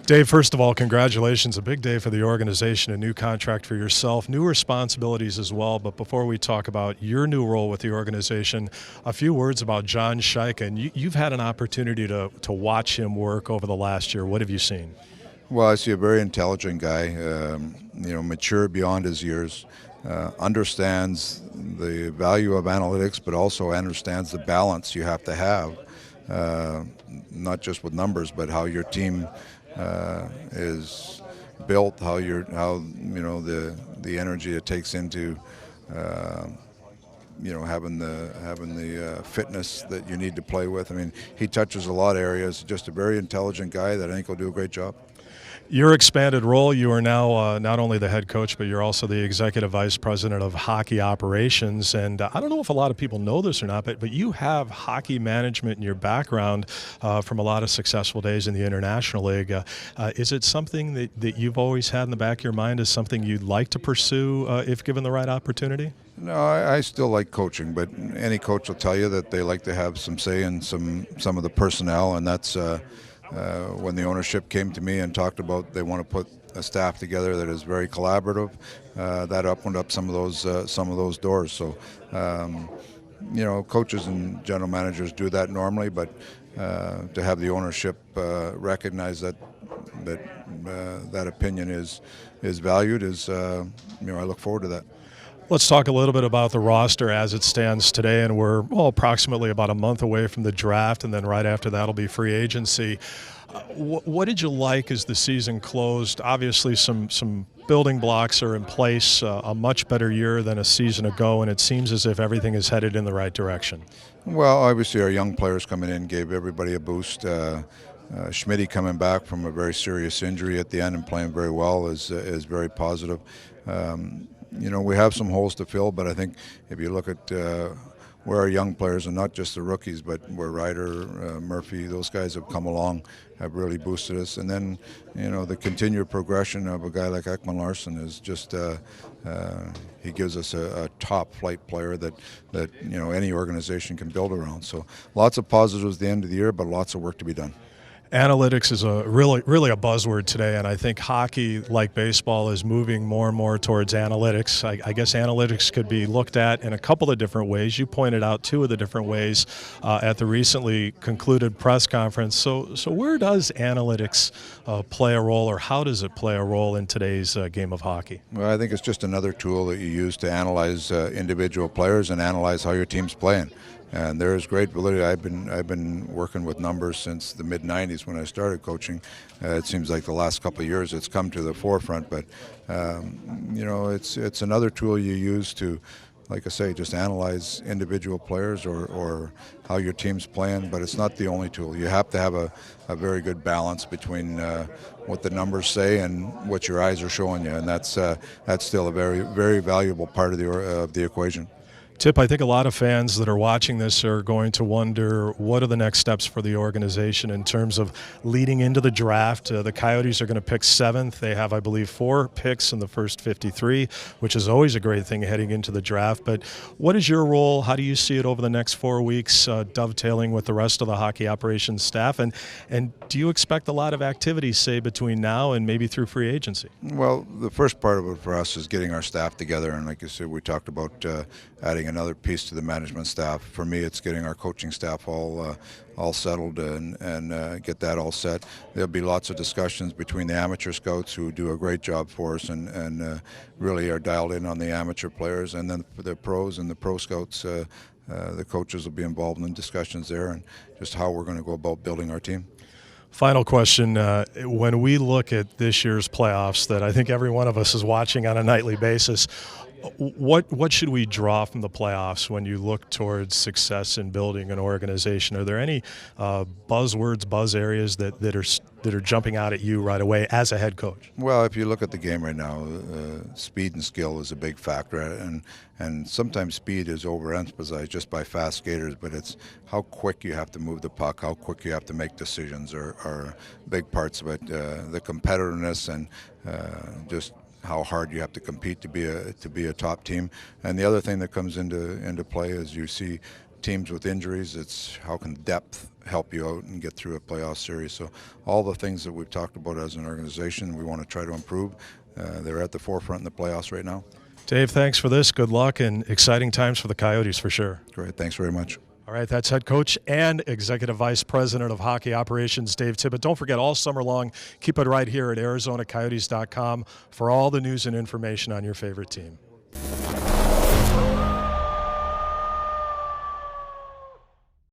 Dave, first of all, congratulations. A big day for the organization, a new contract for yourself, new responsibilities as well. But before we talk about your new role with the organization, a few words about John Scheich. And you've had an opportunity to watch him work over the last year. What have you seen? Well, I see a very intelligent guy, mature beyond his years, understands the value of analytics, but also understands the balance you have to have, not just with numbers, but how your team is built, how the energy it takes into having the fitness that you need to play with. I mean, he touches a lot of areas. Just a very intelligent guy that I think will do a great job. Your expanded role, you are now not only the head coach, but you're also the executive vice president of hockey operations. And I don't know if a lot of people know this or not, but you have hockey management in your background from a lot of successful days in the International League. Is it something that you've always had in the back of your mind as something you'd like to pursue if given the right opportunity? No, I still like coaching, but any coach will tell you that they like to have some say in some of the personnel, and that's when the ownership came to me and talked about they want to put a staff together that is very collaborative. That opened up some of those doors. So, coaches and general managers do that normally, but to have the ownership recognize that opinion is valued is I look forward to that. Let's talk a little bit about the roster as it stands today, and we're approximately about a month away from the draft, and then right after that will be free agency. What did you like as the season closed? Obviously, some building blocks are in place, a much better year than a season ago, and it seems as if everything is headed in the right direction. Well, obviously our young players coming in gave everybody a boost. Schmitty coming back from a very serious injury at the end and playing very well is very positive. We have some holes to fill, but I think if you look at where our young players, and not just the rookies, but where Ryder, Murphy, those guys have come along, have really boosted us. And then, the continued progression of a guy like Ekman Larsson is just, he gives us a top flight player that any organization can build around. So lots of positives at the end of the year, but lots of work to be done. Analytics is a really a buzzword today, and I think hockey, like baseball, is moving more and more towards analytics. I guess analytics could be looked at in a couple of different ways. You pointed out two of the different ways at the recently concluded press conference. So where does analytics play a role, or how does it play a role in today's game of hockey? Well, I think it's just another tool that you use to analyze individual players and analyze how your team's playing. And there is great validity. I've been working with numbers since the mid-'90s when I started coaching. It seems like the last couple of years it's come to the forefront. But it's another tool you use to, like I say, just analyze individual players or how your team's playing. But it's not the only tool. You have to have a very good balance between what the numbers say and what your eyes are showing you, and that's still a very, very valuable part of the equation. Tip, I think a lot of fans that are watching this are going to wonder what are the next steps for the organization in terms of leading into the draft. The Coyotes are going to pick 7th. They have, I believe, 4 picks in the first 53, which is always a great thing heading into the draft. But what is your role? How do you see it over the next 4 weeks, dovetailing with the rest of the hockey operations staff? And do you expect a lot of activity, say, between now and maybe through free agency? Well, the first part of it for us is getting our staff together. And like you said, we talked about adding another piece to the management staff. For me, it's getting our coaching staff all settled and get that all set. There'll be lots of discussions between the amateur scouts who do a great job for us and really are dialed in on the amateur players, and then the pros and the pro scouts. The coaches will be involved in discussions there and just how we're going to go about building our team. Final question. When we look at this year's playoffs that I think every one of us is watching on a nightly basis, what should we draw from the playoffs when you look towards success in building an organization? Are there any buzzwords, buzz areas that are jumping out at you right away as a head coach? Well, if you look at the game right now, speed and skill is a big factor, and sometimes speed is overemphasized just by fast skaters, but it's how quick you have to move the puck, how quick you have to make decisions are big parts of it. The competitiveness and just how hard you have to compete to be a top team. And the other thing that comes into play is you see teams with injuries. It's how can depth help you out and get through a playoff series. So all the things that we've talked about as an organization, we want to try to improve. They're at the forefront in the playoffs right now. Dave, thanks for this. Good luck and exciting times for the Coyotes for sure. Great. Thanks very much. All right, that's head coach and executive vice president of hockey operations, Dave Tippett. Don't forget, all summer long, keep it right here at ArizonaCoyotes.com for all the news and information on your favorite team.